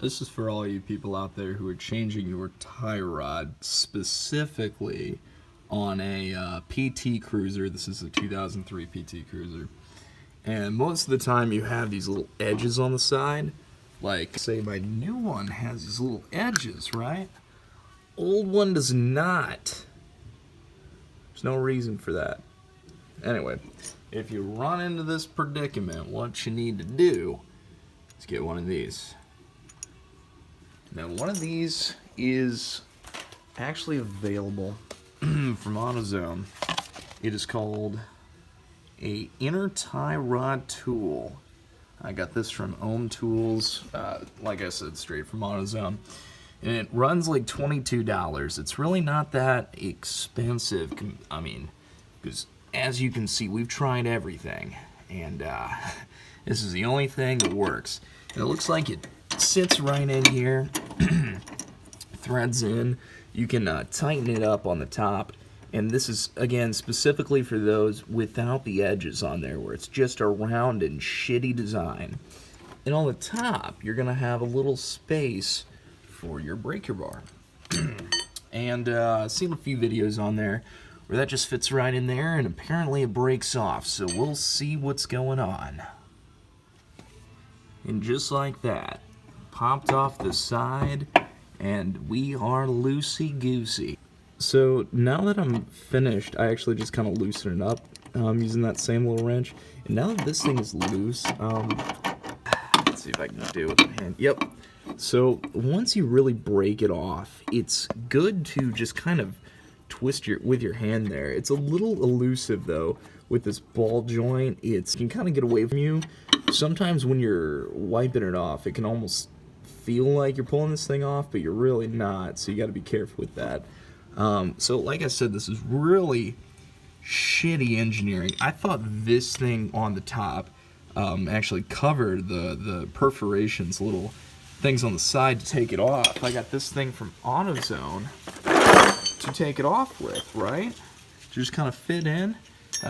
This is for all you people out there who are changing your tie rod specifically on a PT Cruiser. This is a 2003 PT Cruiser. And most of the time you have these little edges on the side. Like, say my new one has these little edges, right? Old one does not. There's no reason for that. Anyway, if you run into this predicament, what you need to do is get one of these. Now, one of these is actually available from Autozone. It is called a inner tie rod tool. I got this from OEM TOOLS, like I said, straight from Autozone. And it runs like $22. It's really not that expensive. I mean, because as you can see, we've tried everything. And this is the only thing that works. And it looks like it sits right in here, threads in. You can tighten it up on the top. And this is, again, specifically for those without the edges on there, where it's just a round and shitty design. And on the top, you're going to have a little space for your breaker bar. And I've seen a few videos on there where that just fits right in there, and apparently it breaks off. So we'll see what's going on. And just like that, popped off the side, and we are loosey-goosey. So now that I'm finished, I actually just kind of loosen it up using that same little wrench. And now that this thing is loose, let's see if I can do it with my hand. Yep. So once you really break it off, it's good to just kind of twist with your hand there. It's a little elusive though with this ball joint. It can kind of get away from you. Sometimes when you're wiping it off, it can almost feel like you're pulling this thing off, but you're really not. So you got to be careful with that. So like I said, this is really shitty engineering. I thought this thing on the top actually covered the perforations, little things on the side to take it off. I got this thing from AutoZone to take it off with, right? To just kind of fit in.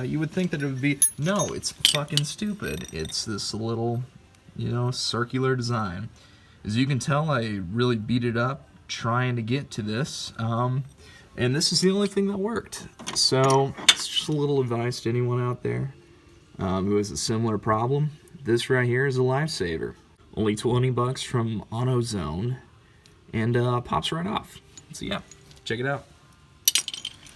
You would think that it would be, no, it's fucking stupid. It's this little, you know, circular design. As you can tell, I really beat it up trying to get to this. And this is the only thing that worked. So it's just a little advice to anyone out there who has a similar problem. This right here is a lifesaver. Only 20 bucks from AutoZone, and pops right off. So yeah, check it out.